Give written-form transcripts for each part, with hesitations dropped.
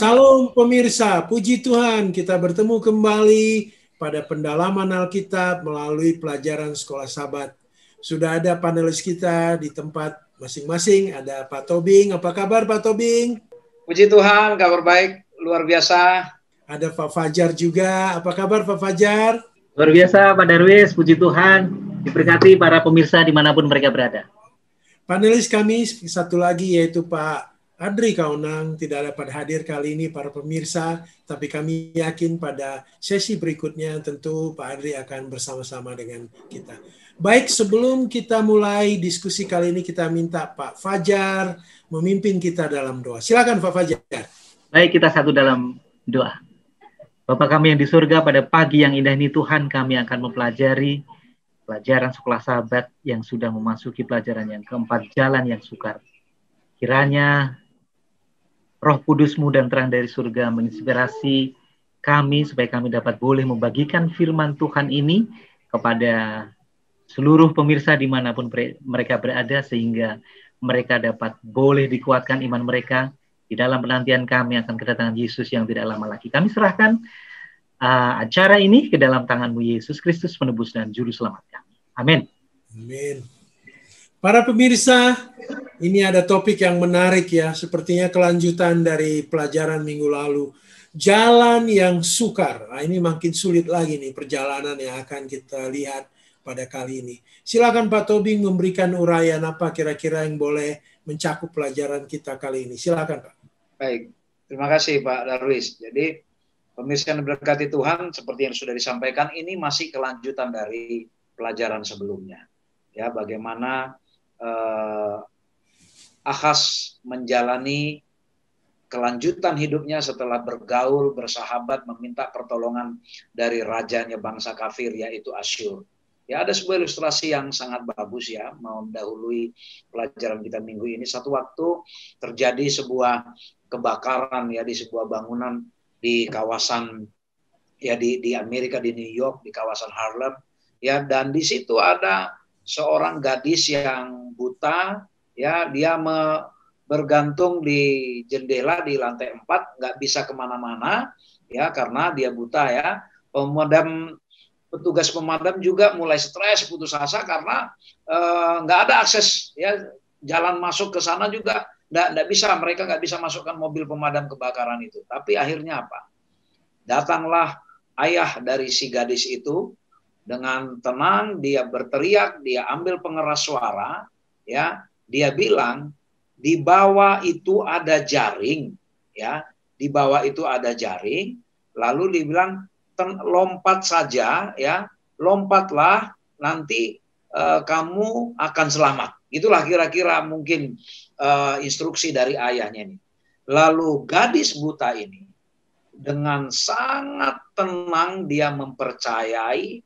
Salam pemirsa, puji Tuhan kita bertemu kembali pada pendalaman Alkitab melalui pelajaran Sekolah Sabat. Sudah ada panelis kita di tempat masing-masing, ada Pak Tobing. Apa kabar Pak Tobing? Puji Tuhan, kabar baik, luar biasa. Ada Pak Fajar juga. Apa kabar Pak Fajar? Luar biasa Pak Darwis, puji Tuhan. Diberkati para pemirsa dimanapun mereka berada. Panelis kami satu lagi yaitu Pak Adri Kaunang tidak dapat hadir kali ini para pemirsa, tapi kami yakin pada sesi berikutnya tentu Pak Adri akan bersama-sama dengan kita. Baik, sebelum kita mulai diskusi kali ini kita minta Pak Fajar memimpin kita dalam doa. Silakan Pak Fajar. Baik, kita satu dalam doa. Bapa kami yang di surga, pada pagi yang indah ini Tuhan, kami akan mempelajari pelajaran Sekolah Sabat yang sudah memasuki pelajaran yang keempat, jalan yang sukar. Kiranya Roh Kudus-Mu dan terang dari surga menginspirasi kami supaya kami dapat boleh membagikan firman Tuhan ini kepada seluruh pemirsa dimanapun mereka berada, sehingga mereka dapat boleh dikuatkan iman mereka di dalam penantian kami akan kedatangan Yesus yang tidak lama lagi. Kami serahkan acara ini ke dalam tangan-Mu Yesus Kristus, penebus dan juru selamat kami. Amin. Amin. Para pemirsa, ini ada topik yang menarik ya, sepertinya kelanjutan dari pelajaran minggu lalu. Jalan yang sukar. Nah, ini makin sulit lagi nih perjalanan yang akan kita lihat pada kali ini. Silakan Pak Tobing memberikan uraian apa kira-kira yang boleh mencakup pelajaran kita kali ini. Silakan Pak. Baik, terima kasih Pak Darwis. Jadi pemirsa yang diberkati Tuhan, seperti yang sudah disampaikan, ini masih kelanjutan dari pelajaran sebelumnya. Ya, bagaimana Ahas menjalani kelanjutan hidupnya setelah bergaul, bersahabat, meminta pertolongan dari rajanya bangsa kafir, yaitu Asyur. Ya, ada sebuah ilustrasi yang sangat bagus ya, mendahului pelajaran kita minggu ini. Satu waktu terjadi sebuah kebakaran ya di sebuah bangunan di kawasan ya di Amerika, di New York, di kawasan Harlem ya, dan di situ ada seorang gadis yang buta ya, dia bergantung di jendela di lantai 4, nggak bisa kemana-mana ya karena dia buta ya. Petugas pemadam juga mulai stres, putus asa karena nggak ada akses ya, jalan masuk ke sana juga nggak bisa, mereka nggak bisa masukkan mobil pemadam kebakaran itu. Tapi akhirnya apa? Datanglah ayah dari si gadis itu. Dengan tenang dia berteriak, dia ambil pengeras suara, ya, dia bilang di bawah itu ada jaring, ya, di bawah itu ada jaring. Lalu dia bilang lompat saja, ya, lompatlah, nanti kamu akan selamat. Itulah kira-kira mungkin instruksi dari ayahnya ini. Lalu gadis buta ini dengan sangat tenang dia mempercayai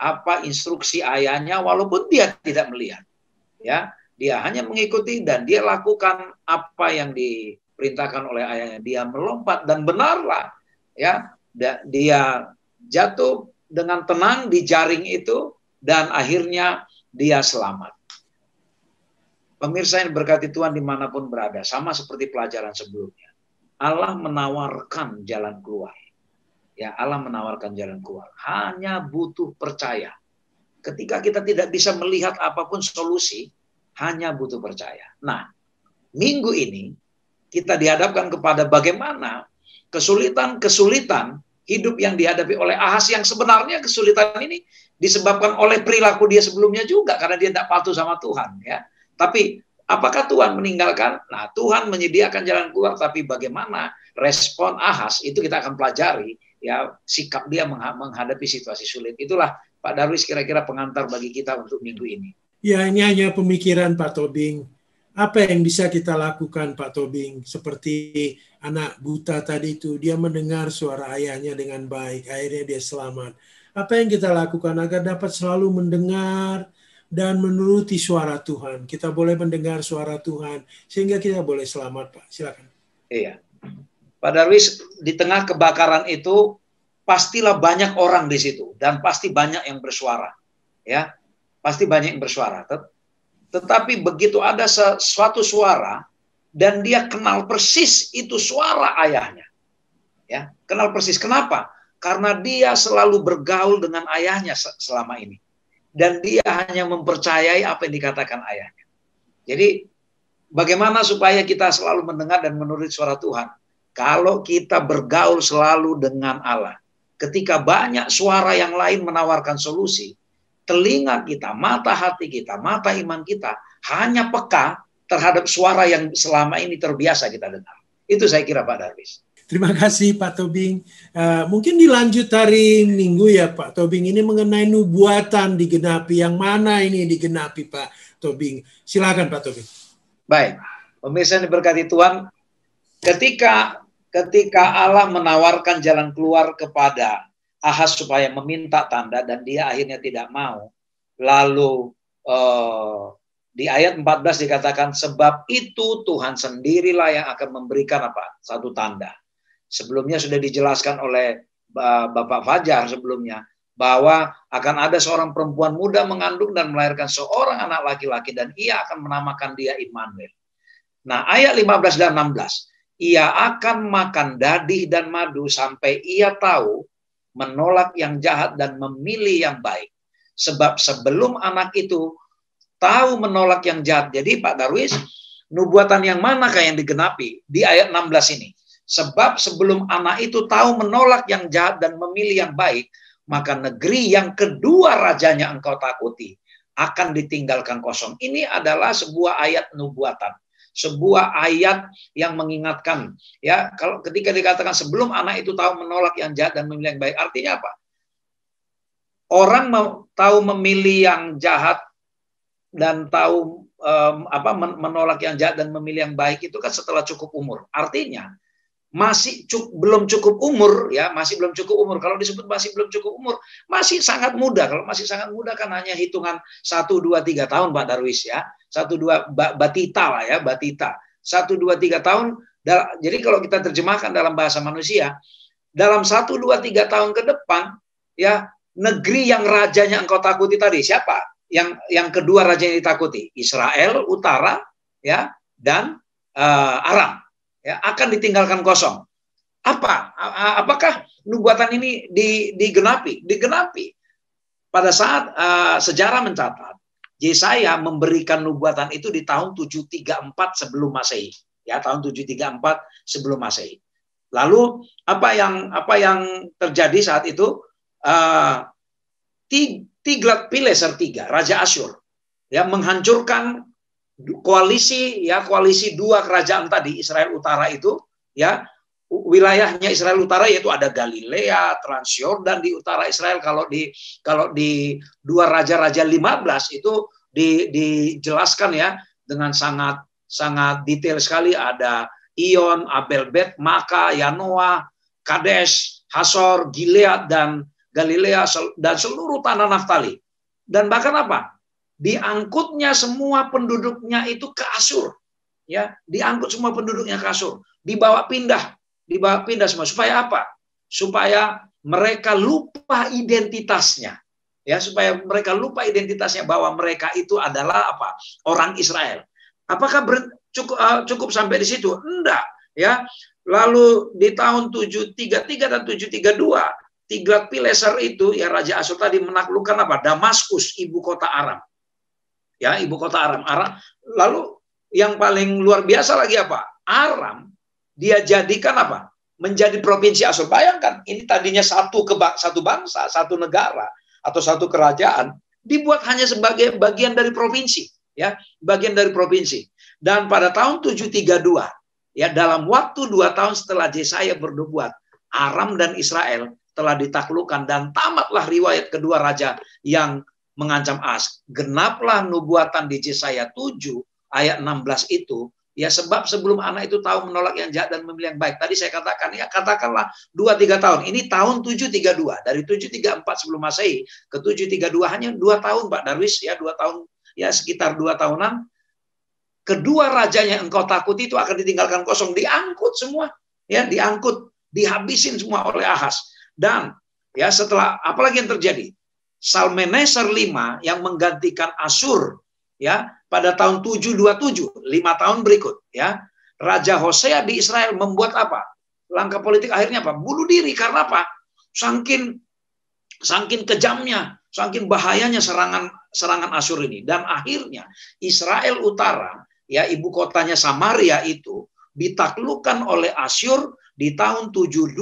apa instruksi ayahnya walaupun dia tidak melihat. Ya, dia hanya mengikuti dan dia lakukan apa yang diperintahkan oleh ayahnya. Dia melompat dan benarlah ya, dia jatuh dengan tenang di jaring itu dan akhirnya dia selamat. Pemirsa yang berkati Tuhan dimanapun berada, sama seperti pelajaran sebelumnya, Allah menawarkan jalan keluar. Ya, Allah menawarkan jalan keluar. Hanya butuh percaya. Ketika kita tidak bisa melihat apapun solusi, hanya butuh percaya. Nah, minggu ini kita dihadapkan kepada bagaimana kesulitan-kesulitan hidup yang dihadapi oleh Ahas, yang sebenarnya kesulitan ini disebabkan oleh perilaku dia sebelumnya juga karena dia tidak patuh sama Tuhan. Ya, tapi apakah Tuhan meninggalkan? Nah, Tuhan menyediakan jalan keluar, tapi bagaimana respon Ahas itu kita akan pelajari. Ya, sikap dia menghadapi situasi sulit. Itulah Pak Darwis kira-kira pengantar bagi kita untuk minggu ini. Ya, ini hanya pemikiran Pak Tobing. Apa yang bisa kita lakukan Pak Tobing? Seperti anak buta tadi itu, dia mendengar suara ayahnya dengan baik, akhirnya dia selamat. Apa yang kita lakukan agar dapat selalu mendengar dan menuruti suara Tuhan? Kita boleh mendengar suara Tuhan sehingga kita boleh selamat, Pak. Silakan. Iya. Pak Darwis, di tengah kebakaran itu pastilah banyak orang di situ dan pasti banyak yang bersuara, ya, pasti banyak yang bersuara. Tetapi begitu ada suatu suara dan dia kenal persis itu suara ayahnya, Ya, kenal persis. Kenapa? Karena dia selalu bergaul dengan ayahnya selama ini. Dan dia hanya mempercayai apa yang dikatakan ayahnya. Jadi, bagaimana supaya kita selalu mendengar dan menurut suara Tuhan? Kalau kita bergaul selalu dengan Allah. Ketika banyak suara yang lain menawarkan solusi, telinga kita, mata hati kita, mata iman kita hanya peka terhadap suara yang selama ini terbiasa kita dengar. Itu saya kira Pak Darwis. Terima kasih Pak Tobing. Mungkin dilanjut hari Minggu ya Pak Tobing. Ini mengenai nubuatan digenapi. Yang mana ini digenapi Pak Tobing? Silakan Pak Tobing. Baik, pemirsa yang diberkati Tuhan. Ketika Allah menawarkan jalan keluar kepada Ahaz supaya meminta tanda dan dia akhirnya tidak mau. Lalu di ayat 14 dikatakan, sebab itu Tuhan sendirilah yang akan memberikan apa? Satu tanda. Sebelumnya sudah dijelaskan oleh Bapak Fajar sebelumnya, bahwa akan ada seorang perempuan muda mengandung dan melahirkan seorang anak laki-laki, dan ia akan menamakan dia Immanuel. Nah, ayat 15 dan 16, ia akan makan dadih dan madu sampai ia tahu menolak yang jahat dan memilih yang baik. Sebab sebelum anak itu tahu menolak yang jahat. Jadi Pak Darwis, nubuatan yang manakah yang digenapi di ayat 16 ini? Sebab sebelum anak itu tahu menolak yang jahat dan memilih yang baik, maka negeri yang kedua rajanya engkau takuti akan ditinggalkan kosong. Ini adalah sebuah ayat nubuatan. Sebuah ayat yang mengingatkan. Ya, kalau ketika dikatakan sebelum anak itu tahu menolak yang jahat dan memilih yang baik, artinya apa? Orang tahu memilih yang jahat dan tahu menolak yang jahat dan memilih yang baik itu kan setelah cukup umur. Artinya belum cukup umur, ya, masih belum cukup umur. Kalau disebut masih belum cukup umur, masih sangat muda. Kalau masih sangat muda kan hanya hitungan 1, 2, 3 tahun Pak Darwis ya. 1, 2 batita lah ya, batita. 1, 2, 3 tahun. Jadi kalau kita terjemahkan dalam bahasa manusia, dalam 1, 2, 3 tahun ke depan, ya, negeri yang rajanya engkau takuti tadi, siapa? Yang kedua raja yang ditakuti, Israel utara, ya, dan Aram. Ya, akan ditinggalkan kosong. Apakah nubuatan ini digenapi? Digenapi. Pada saat sejarah mencatat, Yesaya memberikan nubuatan itu di tahun 734 sebelum Masehi. Ya, tahun 734 sebelum Masehi. Lalu apa yang terjadi saat itu? Tiglat-Pileser III, Raja Asyur, ya, menghancurkan koalisi dua kerajaan tadi, Israel Utara itu, ya, wilayahnya Israel Utara yaitu ada Galilea, Transyordan di utara Israel. Kalau di dua raja-raja 15 itu dijelaskan ya dengan sangat detail sekali, ada Ion, Abel-Bet, Maka, Yanoa, Kadesh, Hasor, Gilead dan Galilea dan seluruh tanah Naftali. Dan bahkan apa? Diangkutnya semua penduduknya itu ke Asyur, ya, diangkut semua penduduknya ke Asyur, dibawa pindah semua. Supaya apa? Supaya mereka lupa identitasnya, ya, supaya mereka lupa identitasnya bahwa mereka itu adalah apa? Orang Israel. Apakah cukup sampai di situ? Enggak, ya. Lalu di tahun 733 dan 732, Tiglat-Pileser itu, ya, Raja Asyur tadi menaklukkan apa? Damaskus, ibu kota Aram. Ya, ibu kota Aram. Lalu yang paling luar biasa lagi apa? Aram dia jadikan apa? Menjadi provinsi Asyur. Bayangkan, ini tadinya satu bangsa, satu negara atau satu kerajaan dibuat hanya sebagai bagian dari provinsi, ya, bagian dari provinsi. Dan pada tahun 732, ya, dalam waktu 2 tahun setelah Yesaya bernubuat, Aram dan Israel telah ditaklukkan dan tamatlah riwayat kedua raja yang mengancam Ahaz. Genaplah nubuatan di Yesaya 7 ayat 16 itu, ya, sebab sebelum anak itu tahu menolak yang jahat dan memilih yang baik. Tadi saya katakan, ya, katakanlah 2-3 tahun. Ini tahun 732, dari 734 sebelum Masehi ke 732 hanya 2 tahun Pak Darwis, ya, 2 tahun, ya, sekitar 2 tahunan. Kedua rajanya engkau takuti itu akan ditinggalkan kosong, diangkut semua, ya, diangkut, dihabisin semua oleh Ahaz. Dan, ya, setelah apalagi yang terjadi? Salmaneser V yang menggantikan Asyur, ya, pada tahun 727, 5 tahun berikut, ya, Raja Hosea di Israel membuat apa? langkah politik akhirnya apa? Bunuh diri. Karena apa? Saking kejamnya, saking bahayanya serangan Asyur ini. Dan akhirnya Israel Utara, ya ibu kotanya Samaria itu ditaklukkan oleh Asyur di tahun 722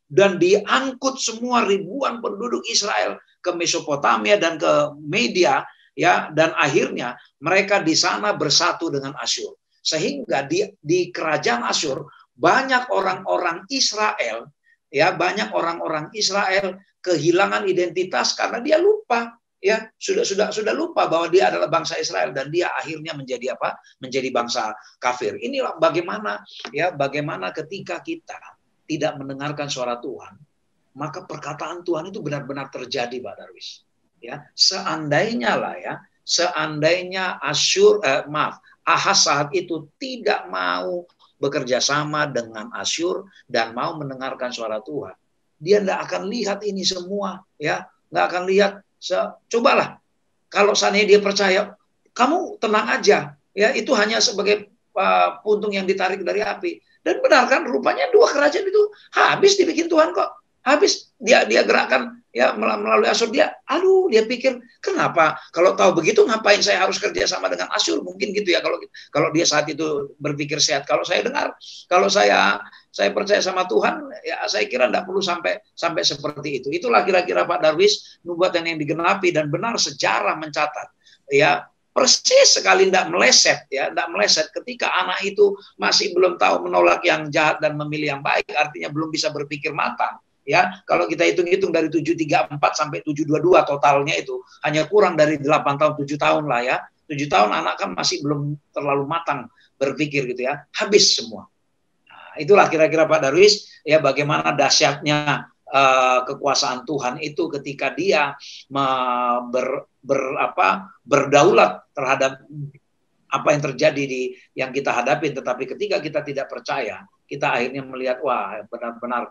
dan diangkut semua ribuan penduduk Israel ke Mesopotamia dan ke Media, ya, dan akhirnya mereka di sana bersatu dengan Asyur. Sehingga di kerajaan Asyur banyak orang-orang Israel, ya, banyak orang-orang Israel kehilangan identitas karena dia lupa, ya, sudah lupa bahwa dia adalah bangsa Israel dan dia akhirnya menjadi apa? Menjadi bangsa kafir. Inilah bagaimana, ya, bagaimana ketika kita tidak mendengarkan suara Tuhan, maka perkataan Tuhan itu benar-benar terjadi, Pak Darwis. Ya, seandainya Ahaz saat itu tidak mau bekerja sama dengan Asyur dan mau mendengarkan suara Tuhan, dia tidak akan lihat ini semua, ya, nggak akan lihat. Cobalah, kalau seandainya dia percaya, kamu tenang aja, ya, itu hanya sebagai puntung yang ditarik dari api. Dan benar kan, rupanya dua kerajaan itu habis dibikin Tuhan kok. Habis dia gerakkan, ya, melalui Asyur. Dia pikir, kenapa kalau tahu begitu ngapain saya harus kerja sama dengan Asyur? Mungkin gitu ya, kalau dia saat itu berpikir sehat. Kalau saya dengar, kalau saya percaya sama Tuhan, ya saya kira tidak perlu sampai seperti itu. Itulah kira-kira Pak Darwis, nubuatan yang digenapi, dan benar sejarah mencatat, ya, persis sekali tidak meleset ketika anak itu masih belum tahu menolak yang jahat dan memilih yang baik, artinya belum bisa berpikir matang. Ya, kalau kita hitung-hitung dari 734 sampai 722 totalnya itu hanya kurang dari 8 tahun, 7 tahun lah, ya. 7 tahun anak kan masih belum terlalu matang berpikir gitu, ya. Habis semua. Nah, itulah kira-kira Pak Darwis, ya, bagaimana dahsyatnya kekuasaan Tuhan itu ketika dia berdaulat terhadap apa yang terjadi yang kita hadapi. Tetapi ketika kita tidak percaya, kita akhirnya melihat, wah, benar-benar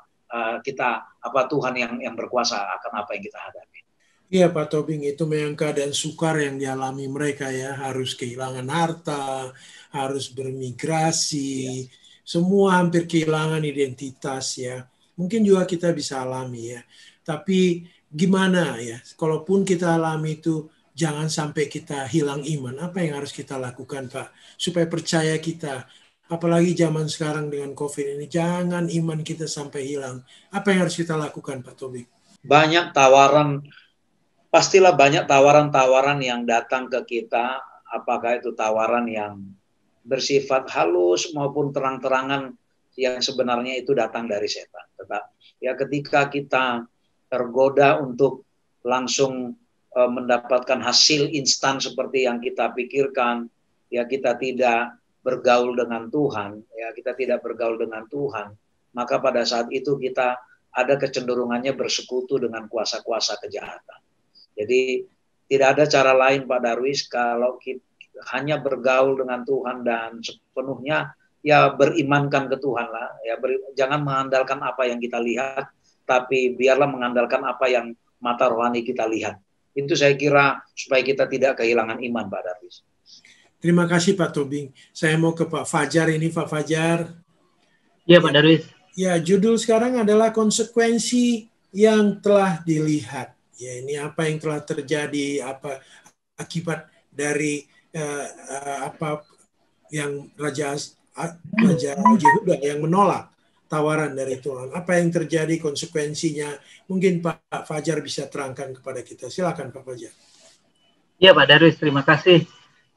Tuhan yang berkuasa akan apa yang kita hadapi. Iya Pak Tobing, itu memang keadaan sukar yang dialami mereka, ya, harus kehilangan harta, harus bermigrasi, semua hampir kehilangan identitas, ya. Mungkin juga kita bisa alami, ya. Tapi gimana, ya, kalaupun kita alami itu, jangan sampai kita hilang iman. Apa yang harus kita lakukan, Pak, supaya percaya kita? Apalagi zaman sekarang dengan COVID ini, jangan iman kita sampai hilang. Apa yang harus kita lakukan, Pak Tobing? Pastilah banyak tawaran-tawaran yang datang ke kita, apakah itu tawaran yang bersifat halus maupun terang-terangan yang sebenarnya itu datang dari setan. Tetapi ya, ketika kita tergoda untuk langsung mendapatkan hasil instan seperti yang kita pikirkan, ya, kita tidak bergaul dengan Tuhan, ya, kita tidak bergaul dengan Tuhan, maka pada saat itu kita ada kecenderungannya bersekutu dengan kuasa-kuasa kejahatan. Jadi tidak ada cara lain Pak Darwis kalau kita hanya bergaul dengan Tuhan dan sepenuhnya, ya, berimankan ke Tuhan lah, ya, jangan mengandalkan apa yang kita lihat, tapi biarlah mengandalkan apa yang mata rohani kita lihat. Itu saya kira supaya kita tidak kehilangan iman, Pak Darwis. Terima kasih Pak Tobing. Saya mau ke Pak Fajar ini, Pak Fajar. Iya Pak Darwis. Ya, judul sekarang adalah konsekuensi yang telah dilihat. Ya, ini apa yang telah terjadi, apa akibat dari apa yang Raja Yehuda yang menolak tawaran dari Tuhan. Apa yang terjadi, konsekuensinya? Mungkin Pak Fajar bisa terangkan kepada kita. Silakan Pak Fajar. Iya Pak Darwis, terima kasih.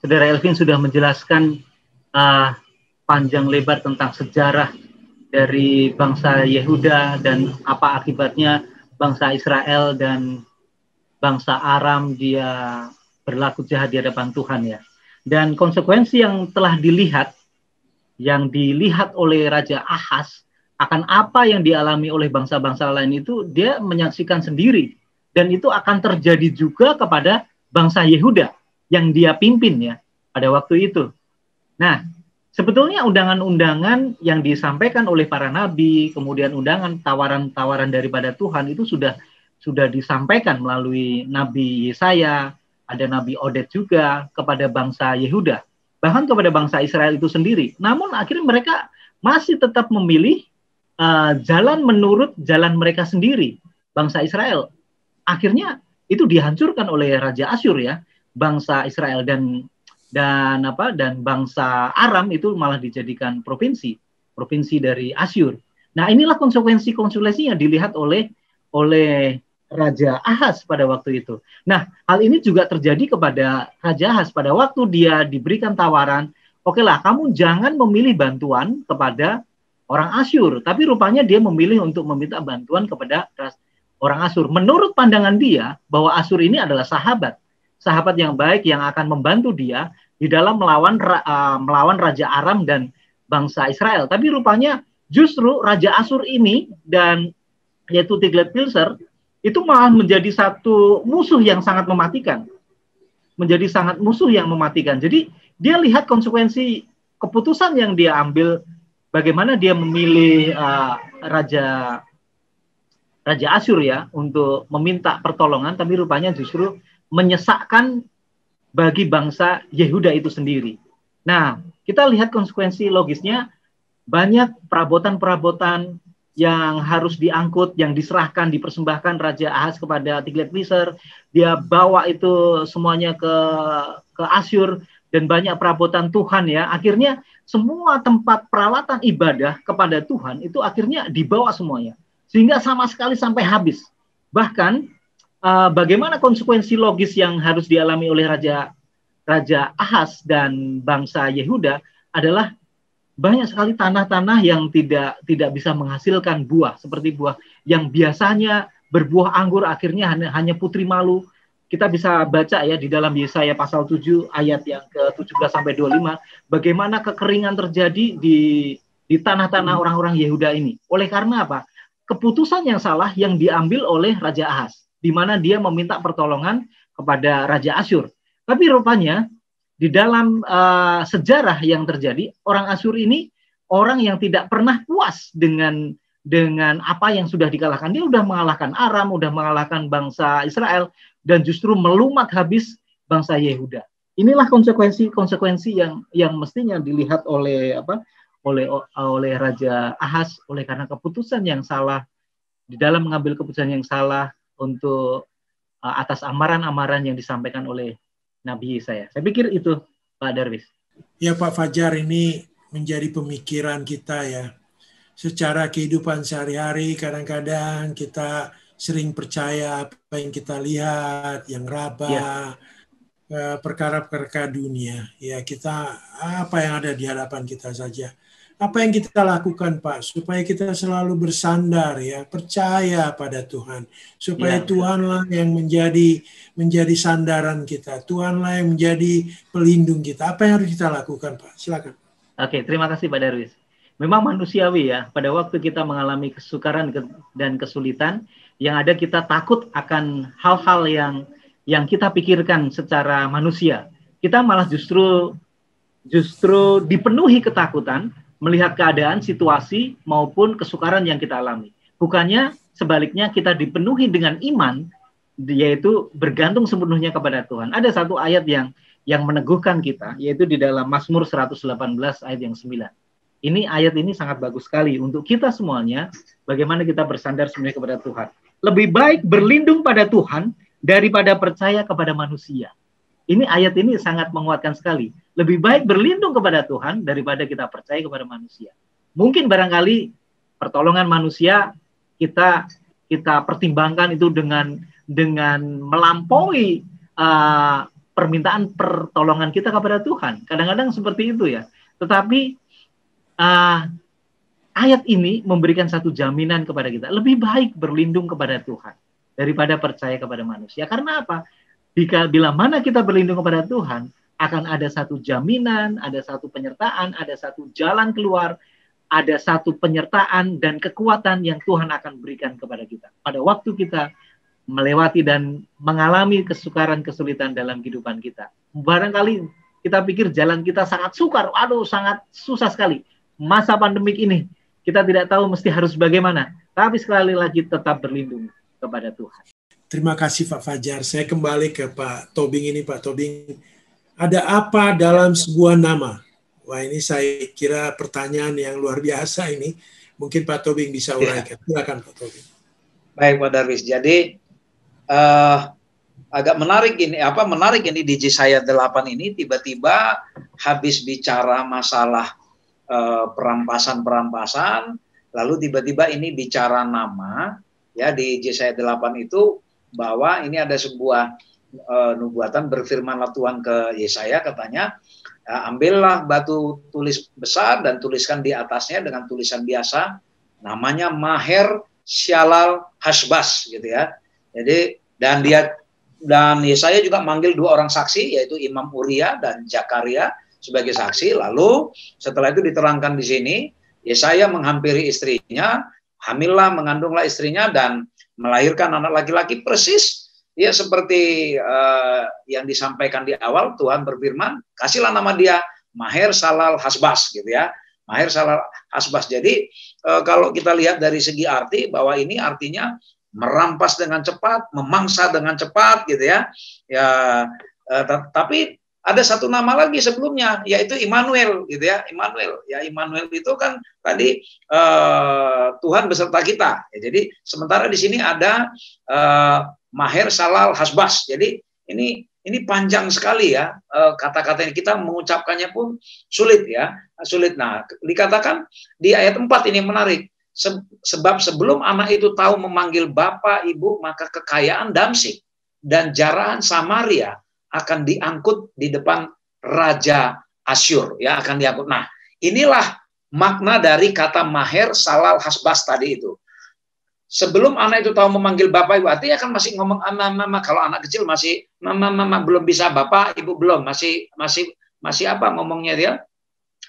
Saudara Elvin sudah menjelaskan panjang lebar tentang sejarah dari bangsa Yehuda dan apa akibatnya bangsa Israel dan bangsa Aram dia berlaku jahat di hadapan Tuhan, ya. Dan konsekuensi yang telah dilihat, yang dilihat oleh Raja Ahaz akan apa yang dialami oleh bangsa-bangsa lain itu dia menyaksikan sendiri, dan itu akan terjadi juga kepada bangsa Yehuda yang dia pimpin, ya, pada waktu itu. Nah, sebetulnya undangan-undangan yang disampaikan oleh para nabi, kemudian undangan tawaran-tawaran daripada Tuhan itu sudah disampaikan melalui Nabi Yesaya, ada Nabi Odet juga kepada bangsa Yehuda, bahkan kepada bangsa Israel itu sendiri. Namun akhirnya mereka masih tetap memilih jalan menurut jalan mereka sendiri, bangsa Israel. Akhirnya itu dihancurkan oleh Raja Asyur ya, bangsa Israel dan bangsa Aram itu malah dijadikan provinsi dari Asyur. Nah, inilah konsekuensi yang dilihat oleh Raja Ahaz pada waktu itu. Nah, hal ini juga terjadi kepada Raja Ahaz pada waktu dia diberikan tawaran, oke lah, kamu jangan memilih bantuan kepada orang Asyur, tapi rupanya dia memilih untuk meminta bantuan kepada orang Asyur. Menurut pandangan dia, bahwa Asyur ini adalah sahabat yang baik yang akan membantu dia di dalam melawan Raja Aram dan bangsa Israel. Tapi rupanya justru Raja Asyur ini dan yaitu Tiglat-Pilser itu malah menjadi satu musuh yang sangat mematikan. Jadi dia lihat konsekuensi keputusan yang dia ambil, bagaimana dia memilih Raja Asyur ya untuk meminta pertolongan, tapi rupanya justru menyesakkan bagi bangsa Yehuda itu sendiri. Nah, kita lihat konsekuensi logisnya, banyak perabotan-perabotan yang harus diangkut, yang diserahkan, dipersembahkan Raja Ahaz kepada Tiglat-Pilser. Dia bawa itu semuanya ke Asyur, dan banyak perabotan Tuhan ya. Akhirnya semua tempat peralatan ibadah kepada Tuhan itu akhirnya dibawa semuanya, sehingga sama sekali sampai habis. Bahkan bagaimana konsekuensi logis yang harus dialami oleh Raja Ahaz dan bangsa Yehuda adalah banyak sekali tanah-tanah yang tidak bisa menghasilkan buah, seperti buah yang biasanya berbuah anggur akhirnya hanya putri malu. Kita bisa baca ya di dalam Yesaya pasal 7 ayat yang ke-17 sampai 25, bagaimana kekeringan terjadi di tanah-tanah orang-orang Yehuda ini. Oleh karena apa? Keputusan yang salah yang diambil oleh Raja Ahaz, di mana dia meminta pertolongan kepada Raja Asyur. Tapi rupanya di dalam sejarah yang terjadi, orang Asyur ini orang yang tidak pernah puas dengan apa yang sudah dikalahkan. Dia sudah mengalahkan Aram, sudah mengalahkan bangsa Israel, dan justru melumat habis bangsa Yehuda. Inilah konsekuensi yang mestinya dilihat oleh Raja Ahaz, oleh karena keputusan yang salah, di dalam mengambil keputusan yang salah untuk atas amaran-amaran yang disampaikan oleh Nabi Yesaya. Saya pikir itu, Pak Darwis. Ya, Pak Fajar, ini menjadi pemikiran kita ya. Secara kehidupan sehari-hari kadang-kadang kita sering percaya apa yang kita lihat, yang raba, perkara-perkara dunia. Ya, kita apa yang ada di hadapan kita saja. Apa yang kita lakukan, Pak, supaya kita selalu bersandar ya, percaya pada Tuhan, supaya Tuhanlah yang menjadi sandaran kita, Tuhanlah yang menjadi pelindung kita. Apa yang harus kita lakukan, Pak? Silakan. Oke, terima kasih Pak Darwis. Memang manusiawi ya, pada waktu kita mengalami kesukaran dan kesulitan, yang ada kita takut akan hal-hal yang kita pikirkan secara manusia. Kita malah justru dipenuhi ketakutan melihat keadaan, situasi, maupun kesukaran yang kita alami. Bukannya sebaliknya kita dipenuhi dengan iman, yaitu bergantung sepenuhnya kepada Tuhan. Ada satu ayat yang meneguhkan kita, yaitu di dalam Mazmur 118 ayat yang 9. Ayat ini sangat bagus sekali untuk kita semuanya, bagaimana kita bersandar sebenarnya kepada Tuhan. Lebih baik berlindung pada Tuhan daripada percaya kepada manusia. Ayat ini sangat menguatkan sekali. Lebih baik berlindung kepada Tuhan daripada kita percaya kepada manusia. Mungkin barangkali pertolongan manusia kita pertimbangkan itu dengan melampaui permintaan pertolongan kita kepada Tuhan. Kadang-kadang seperti itu ya. Tetapi ayat ini memberikan satu jaminan kepada kita. Lebih baik berlindung kepada Tuhan daripada percaya kepada manusia. Karena apa? Bila mana kita berlindung kepada Tuhan, akan ada satu jaminan, ada satu penyertaan, ada satu jalan keluar, ada satu penyertaan dan kekuatan yang Tuhan akan berikan kepada kita. Pada waktu kita melewati dan mengalami kesukaran, kesulitan dalam kehidupan kita. Barangkali kita pikir jalan kita sangat sukar, sangat susah sekali. Masa pandemik ini, kita tidak tahu mesti harus bagaimana. Tapi sekali lagi tetap berlindung kepada Tuhan. Terima kasih Pak Fajar. Saya kembali ke Pak Tobing ini. Pak Tobing, ada apa dalam sebuah nama? Wah, ini saya kira pertanyaan yang luar biasa ini. Mungkin Pak Tobing bisa uraikan. Silakan Pak Tobing. Baik Pak Darwis. Jadi agak menarik ini di Yesaya 8 ini tiba-tiba habis bicara masalah perampasan, lalu tiba-tiba ini bicara nama, ya di Yesaya 8 itu bahwa ini ada sebuah nubuatan, berfirmanlah Tuhan ke Yesaya, katanya, ambillah batu tulis besar dan tuliskan di atasnya dengan tulisan biasa, namanya Maher Shalal Hasbaz, gitu ya. Jadi dan Yesaya juga manggil 2 orang saksi, yaitu Imam Uria dan Zakaria sebagai saksi. Lalu setelah itu diterangkan di sini, Yesaya menghampiri istrinya, hamillah, mengandunglah istrinya dan melahirkan anak laki-laki, persis ya seperti yang disampaikan di awal. Tuhan berfirman, kasihlah nama dia Maher Shalal Hasbaz, gitu ya. Maher Shalal Hasbaz. Jadi kalau kita lihat dari segi arti, bahwa ini artinya merampas dengan cepat, memangsa dengan cepat, gitu ya. Tapi ada satu nama lagi sebelumnya, yaitu Immanuel, gitu ya. Immanuel. Ya, Immanuel itu kan tadi Tuhan beserta kita. Ya, jadi sementara di sini ada Maher Shalal Hasbaz. Jadi ini panjang sekali ya, kata-kata ini kita mengucapkannya pun sulit ya, sulit. Nah, dikatakan di ayat 4 ini menarik. Sebab sebelum anak itu tahu memanggil bapak ibu, maka kekayaan Damsyik dan jarahan Samaria akan diangkut di depan Raja Asyur, ya, akan diangkut. Nah, inilah makna dari kata Maher Shalal Hasbaz tadi itu. Sebelum anak itu tahu memanggil bapak ibu, artinya kan masih ngomong mama. Kalau anak kecil masih mama, belum bisa bapak ibu, belum, masih apa ngomongnya dia?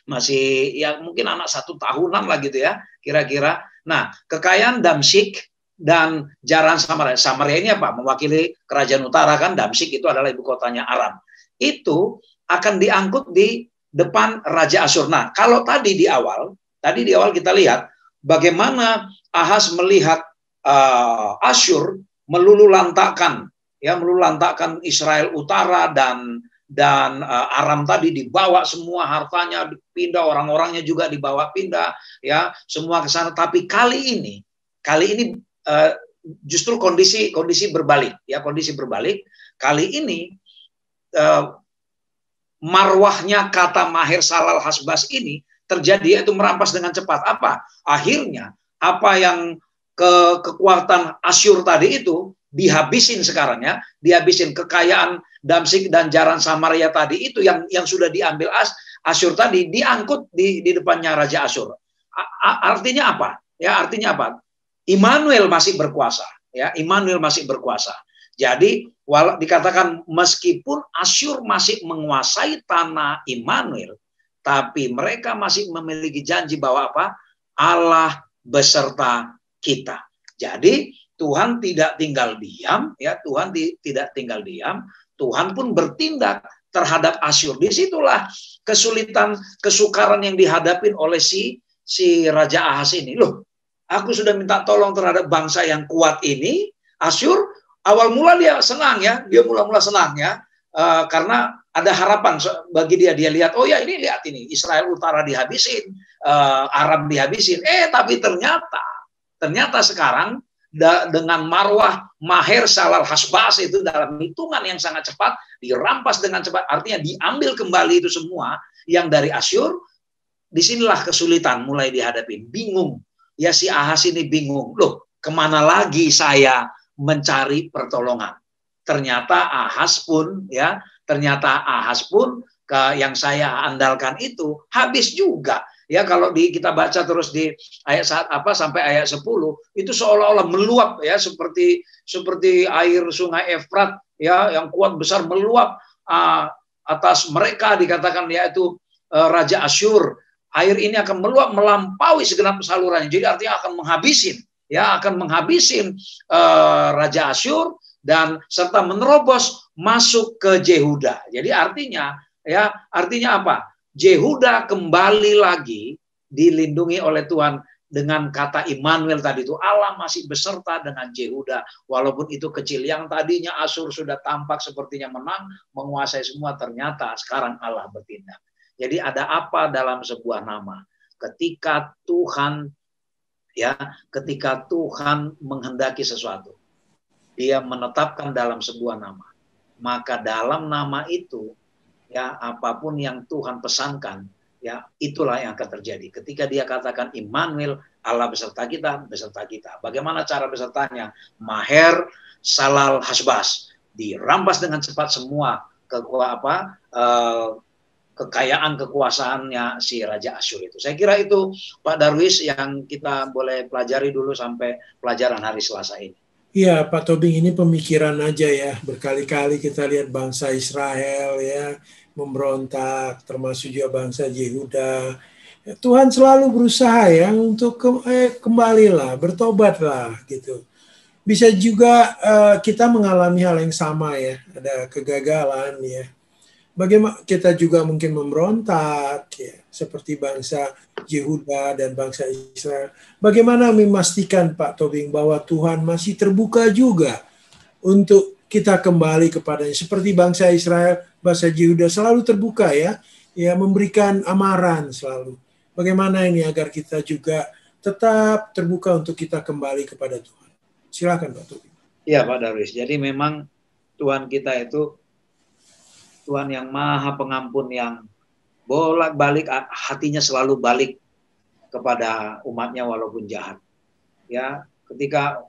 Masih ya mungkin anak 1 tahunan lah gitu ya, kira-kira. Nah, kekayaan Damsyik dan jarahan Samaria. Samaria ini apa? Mewakili kerajaan utara kan, Damsyik itu adalah ibu kotanya Aram. Itu akan diangkut di depan Raja Asyur. Nah, kalau tadi di awal kita lihat bagaimana Ahaz melihat Asyur melululantakkan Israel utara dan Aram tadi, dibawa semua hartanya, dipindah, orang-orangnya juga dibawa pindah, ya, semua ke sana. Tapi kali ini justru kondisi berbalik, ya, kondisi berbalik. Kali ini marwahnya kata Maher Shalal Hasbaz ini terjadi, yaitu merampas dengan cepat. Apa? Akhirnya apa yang kekuatan Asyur tadi itu dihabisin sekarang, ya, dihabisin. Kekayaan Damsyik dan jarahan Samaria tadi itu yang sudah diambil Asyur tadi, diangkut di depannya Raja Asyur. Artinya apa? Ya, artinya apa? Immanuel masih berkuasa, ya, Immanuel masih berkuasa. Jadi dikatakan meskipun Asyur masih menguasai tanah Immanuel, tapi mereka masih memiliki janji bahwa apa? Allah beserta kita. Jadi Tuhan tidak tinggal diam, ya, Tuhan tidak tinggal diam. Tuhan pun bertindak terhadap Asyur. Disitulah kesulitan, kesukaran yang dihadapin oleh si Raja Ahaz ini. Loh, aku sudah minta tolong terhadap bangsa yang kuat ini. Asyur awal mula dia senang, ya, dia mula-mula senang, ya, karena ada harapan bagi dia. Dia lihat, oh ya, ini lihat ini Israel utara dihabisin, Arab dihabisin. Tapi ternyata sekarang dengan marwah Maher Shalal Hasbaz itu dalam hitungan yang sangat cepat dirampas dengan cepat. Artinya diambil kembali itu semua yang dari Asyur. Disinilah kesulitan mulai dihadapi. Bingung. Ya, si Ahaz ini bingung. Loh, kemana lagi saya mencari pertolongan? Ternyata Ahaz pun yang saya andalkan itu habis juga. Ya, kalau kita baca terus di ayat sampai ayat 10 itu seolah-olah meluap, ya, seperti air sungai Efrat, ya, yang kuat besar meluap atas mereka, dikatakan yaitu Raja Asyur. Air ini akan meluap melampaui segenap salurannya. Jadi artinya akan menghabisin Raja Asyur dan serta menerobos masuk ke Yehuda. Jadi artinya apa? Yehuda kembali lagi dilindungi oleh Tuhan dengan kata Immanuel tadi itu. Allah masih beserta dengan Yehuda. Walaupun itu kecil. Yang tadinya Asyur sudah tampak sepertinya menang, menguasai semua, ternyata sekarang Allah bertindak. Jadi ada apa dalam sebuah nama? Ketika Tuhan Ya, ketika Tuhan menghendaki sesuatu, Dia menetapkan dalam sebuah nama. Maka dalam nama itu, ya, apapun yang Tuhan pesankan, ya, itulah yang akan terjadi. Ketika Dia katakan Immanuel, Allah beserta kita, beserta kita. Bagaimana cara besertanya? Maher salal hasbas, dirampas dengan cepat semua kekayaan kekuasaannya si Raja Asyur itu. Saya kira itu Pak Darwis yang kita boleh pelajari dulu sampai pelajaran hari Selasa ini. Iya, Pak Tobing, ini pemikiran aja ya. Berkali-kali kita lihat bangsa Israel ya memberontak, termasuk juga bangsa Yehuda. Tuhan selalu berusaha ya untuk kembalilah, bertobatlah gitu. Bisa juga kita mengalami hal yang sama ya, ada kegagalan ya. Bagaimana kita juga mungkin memberontak ya, seperti bangsa Yehuda dan bangsa Israel. Bagaimana memastikan Pak Tobing bahwa Tuhan masih terbuka juga untuk kita kembali kepadanya, seperti bangsa Israel, bangsa Yehuda selalu terbuka ya memberikan amaran selalu. Bagaimana ini agar kita juga tetap terbuka untuk kita kembali kepada Tuhan? Silakan Pak Tobing. Iya Pak Darwis, jadi memang Tuhan kita itu Tuhan yang maha pengampun, yang bolak-balik hatinya selalu balik kepada umatnya walaupun jahat. Ya, ketika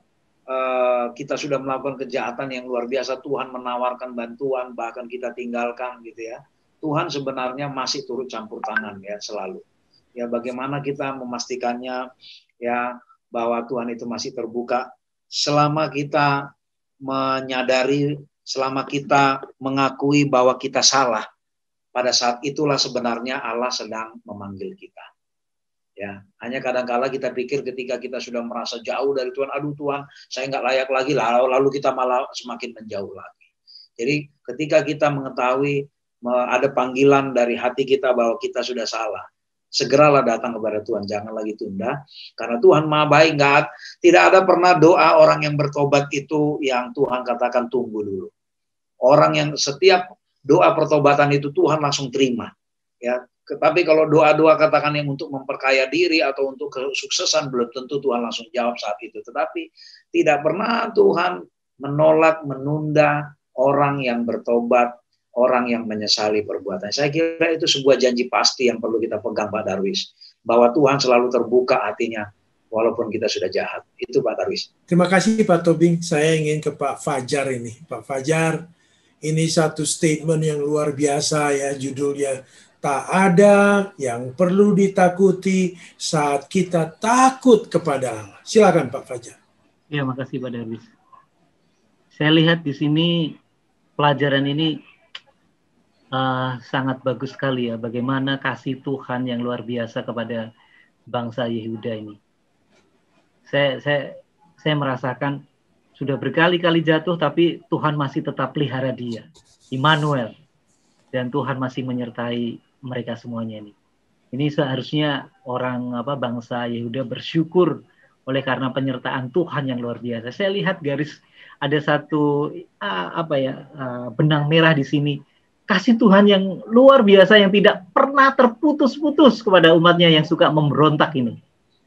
kita sudah melakukan kejahatan yang luar biasa, Tuhan menawarkan bantuan, bahkan kita tinggalkan gitu ya. Tuhan sebenarnya masih turut campur tangan ya selalu. Ya, bagaimana kita memastikannya ya bahwa Tuhan itu masih terbuka selama kita menyadari, selama kita mengakui bahwa kita salah. Pada saat itulah sebenarnya Allah sedang memanggil kita. Ya, hanya kadang-kala kita pikir ketika kita sudah merasa jauh dari Tuhan, aduh Tuhan, saya nggak layak lagi, lalu kita malah semakin menjauh lagi. Jadi ketika kita mengetahui ada panggilan dari hati kita bahwa kita sudah salah, segeralah datang kepada Tuhan, jangan lagi tunda, karena Tuhan maha baik. Tidak ada pernah doa orang yang bertobat itu yang Tuhan katakan tunggu dulu. Orang yang setiap doa pertobatan itu Tuhan langsung terima. Ya, tapi kalau doa-doa katakan yang untuk memperkaya diri atau untuk kesuksesan, belum tentu Tuhan langsung jawab saat itu. Tetapi tidak pernah Tuhan menolak, menunda orang yang bertobat, orang yang menyesali perbuatan. Saya kira itu sebuah janji pasti yang perlu kita pegang Pak Darwis. Bahwa Tuhan selalu terbuka hatinya walaupun kita sudah jahat. Itu Pak Darwis. Terima kasih Pak Tobing. Saya ingin ke Pak Fajar ini. Pak Fajar, ini satu statement yang luar biasa ya, judulnya tak ada yang perlu ditakuti saat kita takut kepada Allah. Silakan Pak Fajar. Ya, makasih Pak Darwis. Saya lihat di sini pelajaran ini sangat bagus sekali ya, bagaimana kasih Tuhan yang luar biasa kepada bangsa Yehuda ini. Saya merasakan sudah berkali-kali jatuh, tapi Tuhan masih tetap pelihara dia, Immanuel, dan Tuhan masih menyertai mereka semuanya ini. Ini seharusnya bangsa Yehuda bersyukur oleh karena penyertaan Tuhan yang luar biasa. Saya lihat garis ada satu benang merah di sini. Kasih Tuhan yang luar biasa yang tidak pernah terputus-putus kepada umatnya yang suka memberontak ini.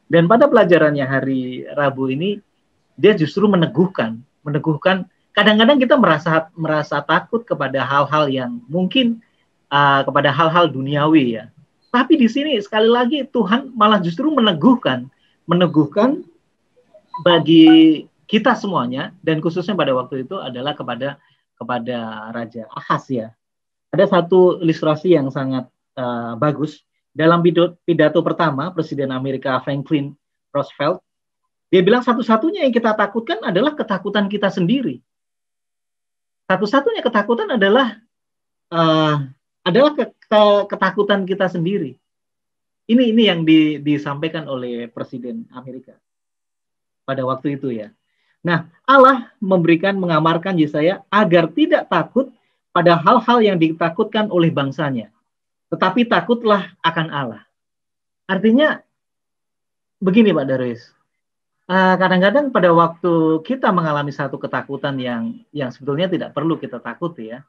Dan pada pelajarannya hari Rabu ini, dia justru meneguhkan. Kadang-kadang kita merasa takut kepada hal-hal yang mungkin kepada hal-hal duniawi ya. Tapi di sini sekali lagi Tuhan malah justru meneguhkan bagi kita semuanya, dan khususnya pada waktu itu adalah kepada Raja Ahaz ya. Ada satu ilustrasi yang sangat bagus. Dalam pidato pertama, Presiden Amerika Franklin Roosevelt, dia bilang satu-satunya yang kita takutkan adalah ketakutan kita sendiri. Satu-satunya ketakutan adalah ketakutan kita sendiri. Ini yang disampaikan oleh Presiden Amerika pada waktu itu ya. Nah, Allah mengamarkan Yesaya agar tidak takut pada hal-hal yang ditakutkan oleh bangsanya, tetapi takutlah akan Allah. Artinya begini Pak Darwis, kadang-kadang pada waktu kita mengalami satu ketakutan yang sebetulnya tidak perlu kita takuti ya,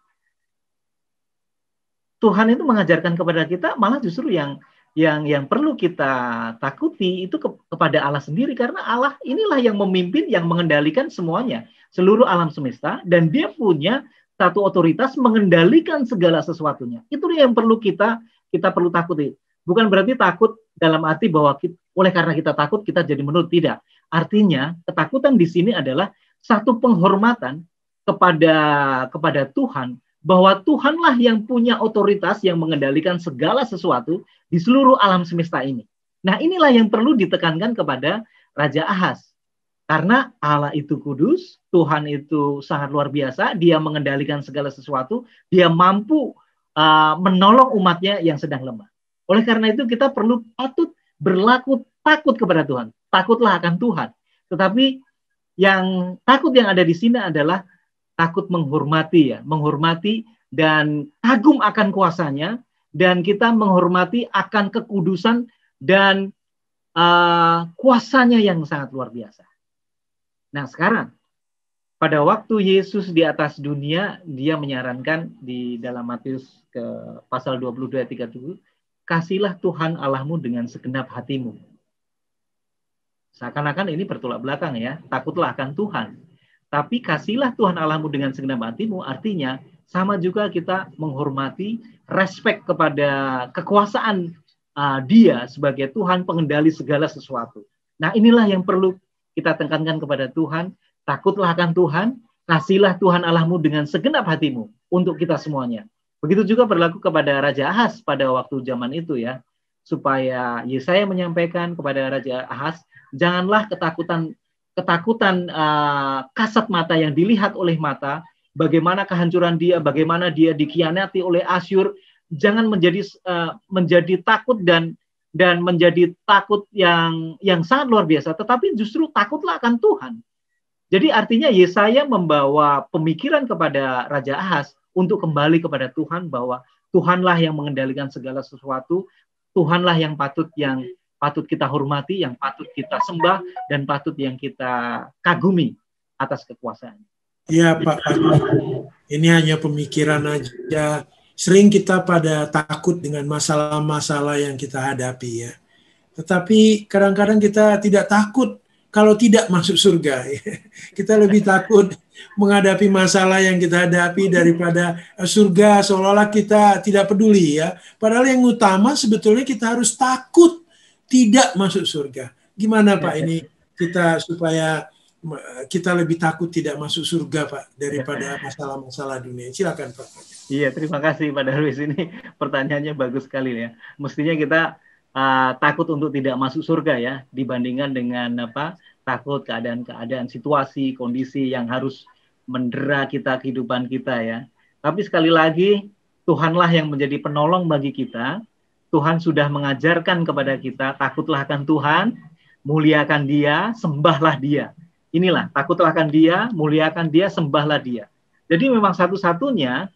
Tuhan itu mengajarkan kepada kita malah justru yang yang perlu kita takuti itu kepada Allah sendiri, karena Allah inilah yang memimpin, yang mengendalikan semuanya, seluruh alam semesta, dan dia punya satu otoritas mengendalikan segala sesuatunya. Itu yang perlu kita perlu takuti. Bukan berarti takut dalam arti bahwa oleh karena kita takut kita jadi menurut, tidak. Artinya ketakutan di sini adalah satu penghormatan kepada Tuhan, bahwa Tuhanlah yang punya otoritas yang mengendalikan segala sesuatu di seluruh alam semesta ini. Nah, inilah yang perlu ditekankan kepada Raja Ahaz. Karena Allah itu kudus, Tuhan itu sangat luar biasa, dia mengendalikan segala sesuatu, dia mampu menolong umatnya yang sedang lemah. Oleh karena itu kita perlu patut berlaku takut kepada Tuhan. Takutlah akan Tuhan. Tetapi yang takut yang ada di sini adalah takut menghormati, ya, menghormati dan kagum akan kuasanya, dan kita menghormati akan kekudusan dan kuasanya yang sangat luar biasa. Nah, sekarang pada waktu Yesus di atas dunia, dia menyarankan di dalam Matius ke pasal 22 ayat 37, kasihlah Tuhan Allahmu dengan segenap hatimu. Seakan-akan ini bertolak belakang, ya, takutlah akan Tuhan. Tapi kasihlah Tuhan Allahmu dengan segenap hatimu, artinya sama juga kita menghormati, respek kepada kekuasaan dia sebagai Tuhan pengendali segala sesuatu. Nah, inilah yang perlu kita tekankan kepada Tuhan. Takutlah akan Tuhan, kasihlah Tuhan Allahmu dengan segenap hatimu untuk kita semuanya. Begitu juga berlaku kepada Raja Ahaz pada waktu zaman itu, ya. Supaya Yesaya menyampaikan kepada Raja Ahaz, janganlah ketakutan kasat mata yang dilihat oleh mata, bagaimana kehancuran dia, bagaimana dia dikhianati oleh Asyur, jangan menjadi takut dan menjadi takut yang sangat luar biasa, tetapi justru takutlah akan Tuhan. Jadi artinya Yesaya membawa pemikiran kepada Raja Ahaz untuk kembali kepada Tuhan, bahwa Tuhanlah yang mengendalikan segala sesuatu, Tuhanlah yang patut kita hormati, yang patut kita sembah, dan patut yang kita kagumi atas kekuasaan. Ya Pak, ini hanya pemikiran aja. Sering kita pada takut dengan masalah-masalah yang kita hadapi, ya. Tetapi kadang-kadang kita tidak takut kalau tidak masuk surga. Kita lebih takut menghadapi masalah yang kita hadapi daripada surga, seolah-olah kita tidak peduli, ya. Padahal yang utama sebetulnya kita harus takut tidak masuk surga. Gimana Pak ini kita supaya kita lebih takut tidak masuk surga, Pak, daripada masalah-masalah dunia? Silakan Pak. Iya, terima kasih Pak Darwis, ini pertanyaannya bagus sekali, ya. Mestinya kita takut untuk tidak masuk surga, ya, dibandingkan dengan takut keadaan situasi, kondisi yang harus mendera kita, kehidupan kita, ya. Tapi sekali lagi, Tuhanlah yang menjadi penolong bagi kita. Tuhan sudah mengajarkan kepada kita, takutlah akan Tuhan, muliakan Dia, sembahlah Dia. Inilah, takutlah akan Dia, muliakan Dia, sembahlah Dia. Jadi memang satu-satunya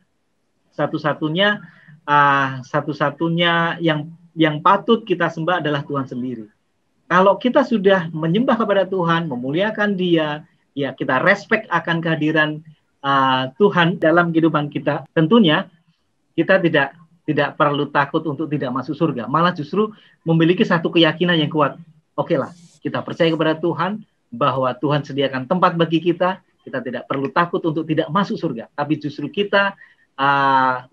yang patut kita sembah adalah Tuhan sendiri. Kalau kita sudah menyembah kepada Tuhan, memuliakan Dia, ya, kita respect akan kehadiran Tuhan dalam kehidupan kita, tentunya kita tidak perlu takut untuk tidak masuk surga. Malah justru memiliki satu keyakinan yang kuat. Oke lah, kita percaya kepada Tuhan bahwa Tuhan sediakan tempat bagi kita. Kita tidak perlu takut untuk tidak masuk surga, tapi justru kita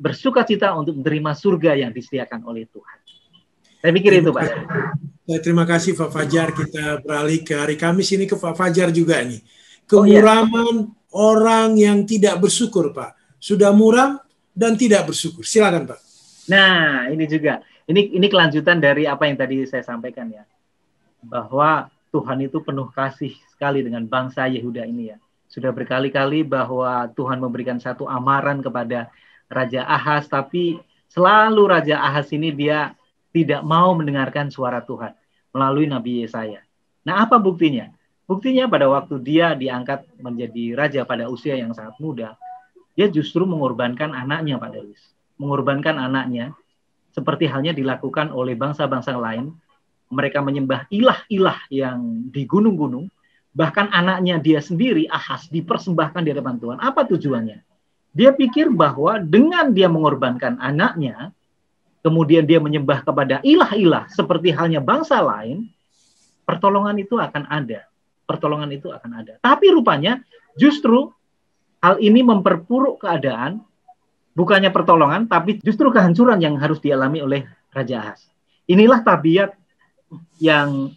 bersukacita untuk menerima surga yang disediakan oleh Tuhan. Saya pikir itu, Pak. Terima kasih Pak Fajar. Kita beralih ke hari Kamis ini, ke Pak Fajar juga nih. Kemuraman orang yang tidak bersyukur, Pak. Sudah muram dan tidak bersyukur. Silakan, Pak. Nah, ini juga. Ini kelanjutan dari apa yang tadi saya sampaikan, ya. Bahwa Tuhan itu penuh kasih sekali dengan bangsa Yehuda ini, ya. Sudah berkali-kali bahwa Tuhan memberikan satu amaran kepada Raja Ahaz, tapi selalu Raja Ahaz ini dia tidak mau mendengarkan suara Tuhan melalui Nabi Yesaya. Nah, apa buktinya? Buktinya pada waktu dia diangkat menjadi raja pada usia yang sangat muda, dia justru mengorbankan anaknya, Pak Darwis. Mengorbankan anaknya, seperti halnya dilakukan oleh bangsa-bangsa lain. Mereka menyembah ilah-ilah yang di gunung-gunung. Bahkan anaknya dia sendiri, Ahaz, dipersembahkan di hadapan Tuhan. Apa tujuannya? Dia pikir bahwa dengan dia mengorbankan anaknya, kemudian dia menyembah kepada ilah-ilah seperti halnya bangsa lain, pertolongan itu akan ada. Pertolongan itu akan ada. Tapi rupanya justru hal ini memperburuk keadaan, bukannya pertolongan, tapi justru kehancuran yang harus dialami oleh Raja Ahaz. Inilah tabiat yang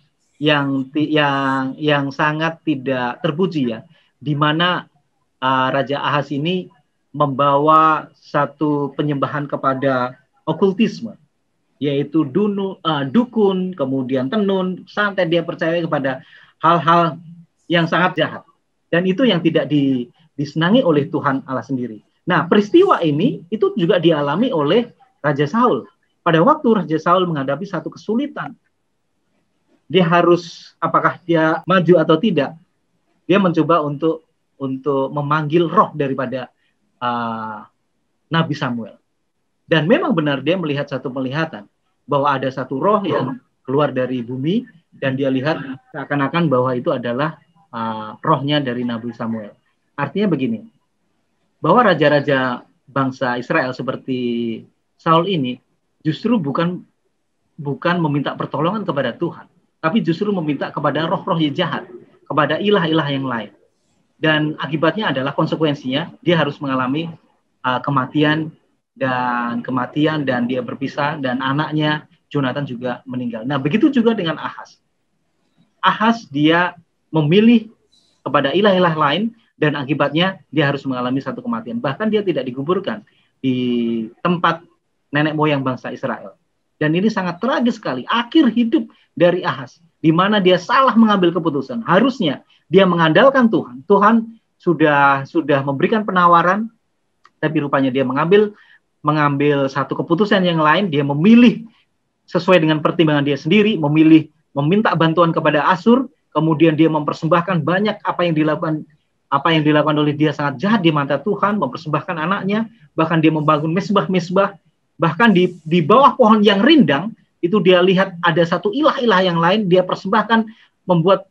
sangat tidak terpuji ya, di mana Raja Ahaz ini membawa satu penyembahan kepada okultisme, yaitu dukun, kemudian tenun, santet. Dia percaya kepada hal-hal yang sangat jahat, dan itu yang tidak disenangi oleh Tuhan Allah sendiri. Nah, peristiwa ini itu juga dialami oleh Raja Saul. Pada waktu Raja Saul menghadapi satu kesulitan, dia harus, apakah dia maju atau tidak, dia mencoba untuk memanggil roh daripada Nabi Samuel. Dan memang benar dia melihat satu penglihatan bahwa ada satu roh yang keluar dari bumi, dan dia lihat seakan-akan bahwa itu adalah rohnya dari Nabi Samuel. Artinya begini, bahwa raja-raja bangsa Israel seperti Saul ini justru bukan meminta pertolongan kepada Tuhan, tapi justru meminta kepada roh-roh yang jahat, kepada ilah-ilah yang lain. Dan akibatnya adalah konsekuensinya dia harus mengalami kematian dan dia berpisah, dan anaknya Jonathan juga meninggal. Nah, begitu juga dengan Ahaz. Ahaz dia memilih kepada ilah-ilah lain, dan akibatnya dia harus mengalami satu kematian. Bahkan dia tidak dikuburkan di tempat nenek moyang bangsa Israel. Dan ini sangat tragis sekali. Akhir hidup dari Ahaz, di mana dia salah mengambil keputusan. Harusnya dia mengandalkan Tuhan. Tuhan sudah memberikan penawaran, tapi rupanya dia mengambil satu keputusan yang lain. Dia memilih sesuai dengan pertimbangan dia sendiri, memilih meminta bantuan kepada Asyur, kemudian dia mempersembahkan banyak apa yang dilakukan oleh dia sangat jahat di mata Tuhan, mempersembahkan anaknya, bahkan dia membangun mesbah-mesbah, bahkan di bawah pohon yang rindang itu dia lihat ada satu ilah-ilah yang lain, dia persembahkan, membuat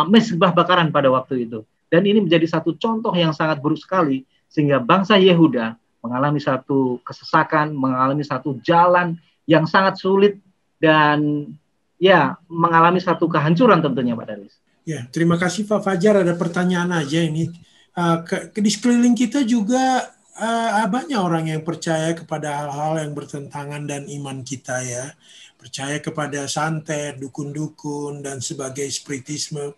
mesbah bakaran pada waktu itu. Dan ini menjadi satu contoh yang sangat buruk sekali, sehingga bangsa Yehuda mengalami satu kesesakan, mengalami satu jalan yang sangat sulit, dan ya mengalami satu kehancuran tentunya, Pak Darwis. Ya, terima kasih Pak Fajar. Ada pertanyaan aja ini. Di sekeliling kita juga banyak orang yang percaya kepada hal-hal yang bertentangan dan iman kita ya. Percaya kepada santet, dukun-dukun, dan sebagai spiritisme.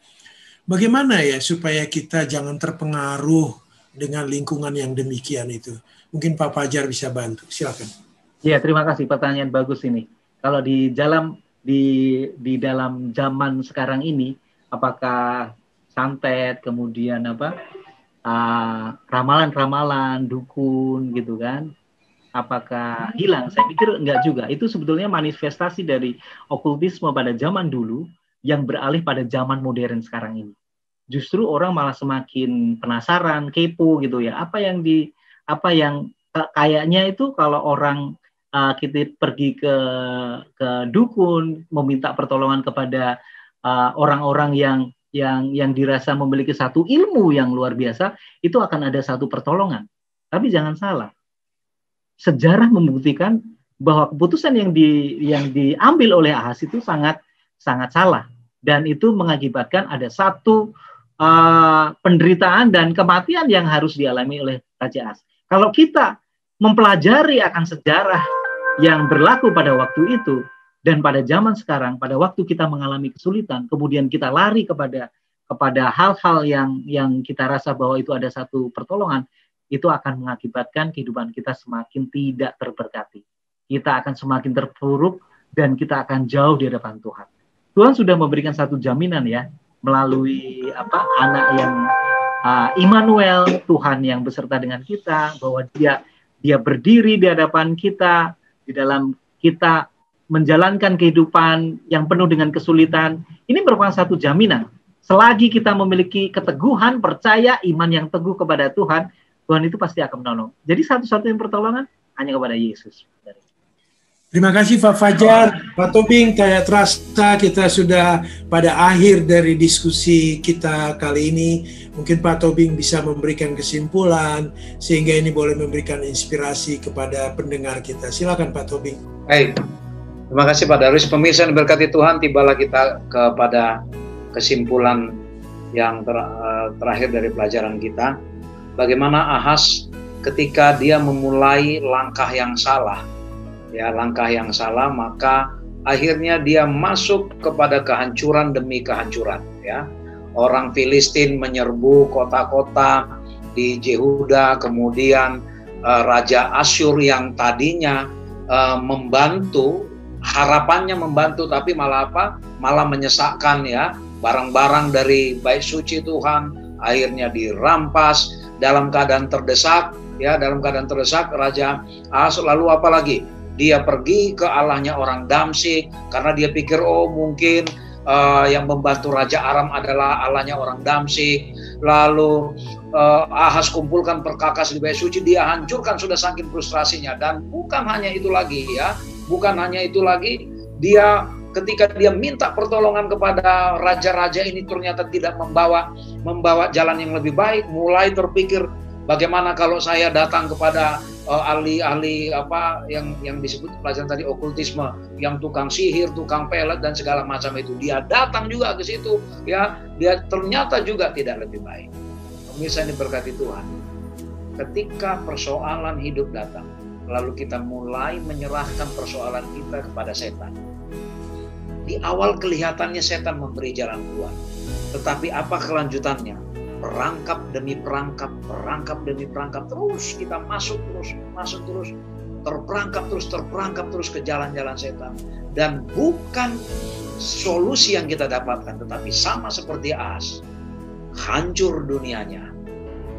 Bagaimana ya supaya kita jangan terpengaruh dengan lingkungan yang demikian itu? Mungkin Pak Fajar bisa bantu. Silakan. Ya, terima kasih. Pertanyaan bagus ini. Kalau di dalam zaman sekarang ini, apakah santet, kemudian ramalan-ramalan, dukun gitu kan, apakah hilang? Saya pikir enggak juga. Itu sebetulnya manifestasi dari okultisme pada zaman dulu yang beralih pada zaman modern sekarang ini. Justru orang malah semakin penasaran, kepo gitu ya. Apa yang kayaknya itu kalau orang kita pergi ke dukun, meminta pertolongan kepada orang-orang yang dirasa memiliki satu ilmu yang luar biasa, itu akan ada satu pertolongan. Tapi jangan salah, sejarah membuktikan bahwa keputusan yang diambil oleh Ahaz itu sangat salah, dan itu mengakibatkan ada satu penderitaan dan kematian yang harus dialami oleh Raja Ahaz. Kalau kita mempelajari akan sejarah yang berlaku pada waktu itu dan pada zaman sekarang, pada waktu kita mengalami kesulitan, kemudian kita lari kepada hal-hal yang kita rasa bahwa itu ada satu pertolongan, itu akan mengakibatkan kehidupan kita semakin tidak terberkati. Kita akan semakin terpuruk dan kita akan jauh di hadapan Tuhan. Tuhan sudah memberikan satu jaminan ya, melalui anak yang Immanuel, Tuhan yang beserta dengan kita, bahwa dia berdiri di hadapan kita, di dalam kita menjalankan kehidupan yang penuh dengan kesulitan. Ini merupakan satu jaminan. Selagi kita memiliki keteguhan, percaya, iman yang teguh kepada Tuhan, Tuhan itu pasti akan menolong. Jadi satu-satunya pertolongan hanya kepada Yesus. Terima kasih Pak Fajar, Pak Tobing. Kayak terasa kita sudah pada akhir dari diskusi kita kali ini. Mungkin Pak Tobing bisa memberikan kesimpulan sehingga ini boleh memberikan inspirasi kepada pendengar kita. Silakan Pak Tobing. Baik, terima kasih Pak Darwis. Pemirsa yang diberkati Tuhan, tibalah kita kepada kesimpulan yang terakhir dari pelajaran kita. Bagaimana Ahas ketika dia memulai langkah yang salah, maka akhirnya dia masuk kepada kehancuran demi kehancuran. Ya, orang Filistin menyerbu kota-kota di Yehuda, kemudian Raja Asyur yang tadinya membantu, harapannya membantu, tapi malah apa? Malah menyesakkan, ya, barang-barang dari bait suci Tuhan akhirnya dirampas dalam keadaan terdesak. Ya, dalam keadaan terdesak Raja Ahas lalu apa lagi? Dia pergi ke Allahnya orang Damsyik karena dia pikir mungkin yang membantu Raja Aram adalah Allahnya orang Damsyik. Lalu Ahas kumpulkan perkakas di bait suci, dia hancurkan sudah saking frustrasinya. Dan bukan hanya itu lagi, ya, dia ketika dia minta pertolongan kepada raja-raja ini ternyata tidak membawa jalan yang lebih baik. Mulai terpikir, bagaimana kalau saya datang kepada ahli-ahli apa yang disebut pelajaran tadi, okultisme, yang tukang sihir, tukang pelet dan segala macam itu. Dia datang juga ke situ, ya, dia ternyata juga tidak lebih baik. Pemirsa yang diberkati Tuhan, ketika persoalan hidup datang, lalu kita mulai menyerahkan persoalan kita kepada setan. Di awal kelihatannya setan memberi jalan keluar, tetapi apa kelanjutannya? Perangkap demi perangkap, terus kita masuk terus, terperangkap terus ke jalan-jalan setan. Dan bukan solusi yang kita dapatkan, tetapi sama seperti Ahas, hancur dunianya.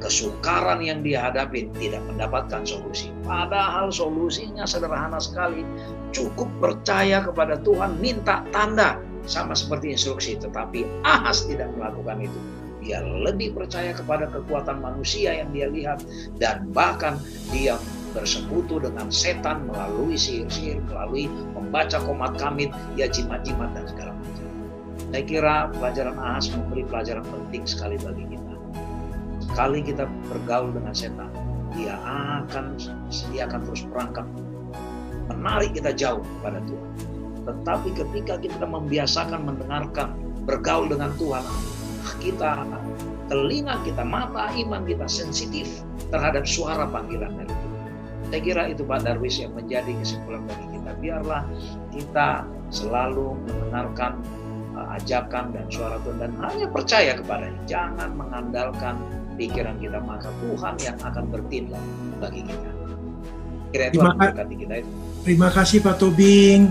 Kesukaran yang dia hadapi tidak mendapatkan solusi. Padahal solusinya sederhana sekali. Cukup percaya kepada Tuhan, minta tanda, sama seperti instruksi. Tetapi Ahas tidak melakukan itu. Dia lebih percaya kepada kekuatan manusia yang dia lihat, dan bahkan dia bersekutu dengan setan melalui sihir-sihir, melalui membaca komat kamit, ya jimat-jimat dan segala macam. Saya kira pelajaran Ahas memberi pelajaran penting sekali bagi kita. Sekali kita bergaul dengan setan, dia akan terus perangkap, menarik kita jauh kepada Tuhan. Tetapi ketika kita membiasakan mendengarkan, bergaul dengan Tuhan, telinga kita, mata iman kita sensitif terhadap suara panggilan dari Tuhan. Saya kira itu Pak Darwis yang menjadi kesimpulan bagi kita. Biarlah kita selalu mendengarkan ajakan dan suara Tuhan dan hanya percaya kepadanya. Jangan mengandalkan pikiran kita, maka Tuhan yang akan bertindak bagi kita. Terima kasih Pak Tobing.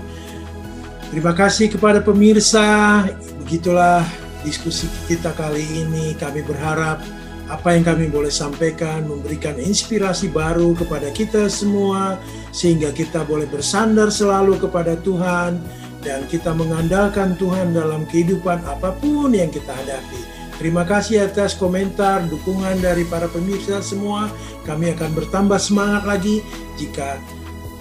Terima kasih kepada pemirsa. Begitulah diskusi kita kali ini. Kami berharap apa yang kami boleh sampaikan memberikan inspirasi baru kepada kita semua, sehingga kita boleh bersandar selalu kepada Tuhan dan kita mengandalkan Tuhan dalam kehidupan apapun yang kita hadapi. Terima kasih atas komentar, dukungan dari para pemirsa semua. Kami akan bertambah semangat lagi jika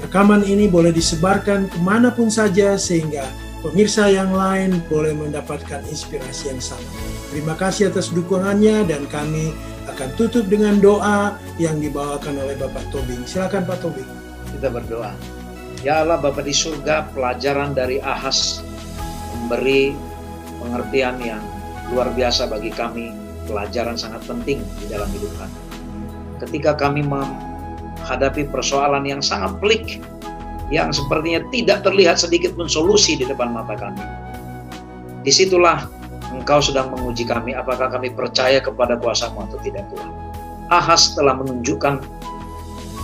rekaman ini boleh disebarkan kemanapun saja, sehingga pemirsa yang lain boleh mendapatkan inspirasi yang sama. Terima kasih atas dukungannya, dan kami akan tutup dengan doa yang dibawakan oleh Bapak Tobing. Silakan Pak Tobing. Kita berdoa. Ya Allah Bapa di surga, pelajaran dari Ahas memberi pengertian yang luar biasa bagi kami, pelajaran sangat penting di dalam hidup kami. Ketika kami menghadapi persoalan yang sangat pelik, yang sepertinya tidak terlihat sedikit pun solusi di depan mata kami, disitulah Engkau sedang menguji kami, apakah kami percaya kepada kuasa-Mu atau tidak, Tuhan. Ahas telah menunjukkan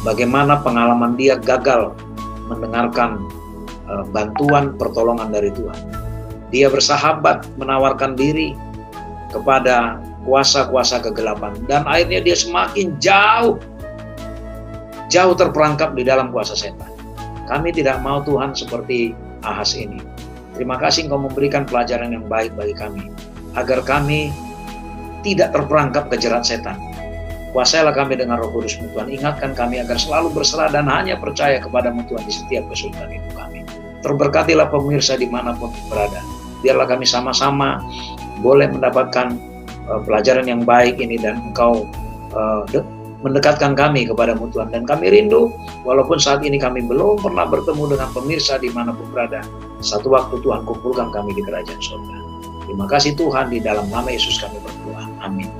bagaimana pengalaman dia gagal mendengarkan bantuan pertolongan dari Tuhan. Dia bersahabat menawarkan diri kepada kuasa-kuasa kegelapan, dan akhirnya dia semakin jauh terperangkap di dalam kuasa setan. Kami tidak mau Tuhan seperti Ahas ini. Terima kasih Engkau memberikan pelajaran yang baik bagi kami, agar kami tidak terperangkap ke jerat setan. Kuasailah kami dengan Roh Kudus-Mu Tuhan. Ingatkan kami agar selalu berserah dan hanya percaya kepada-Mu Tuhan di setiap kesulitan hidup kami. Terberkatilah pemirsa dimanapun berada. Biarlah kami sama-sama boleh mendapatkan pelajaran yang baik ini, dan Engkau mendekatkan kami kepadamu Tuhan. Dan kami rindu, walaupun saat ini kami belum pernah bertemu dengan pemirsa dimanapun berada, satu waktu Tuhan kumpulkan kami di kerajaan surga. Terima kasih Tuhan, di dalam nama Yesus kami berdoa. Amin.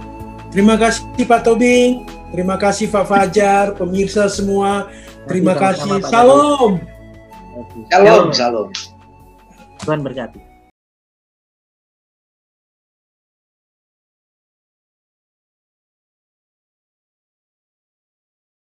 Terima kasih Pak Tobing, terima kasih Pak Fajar, pemirsa semua, terima kasih. Salam. Shalom, shalom. Tuhan berkati.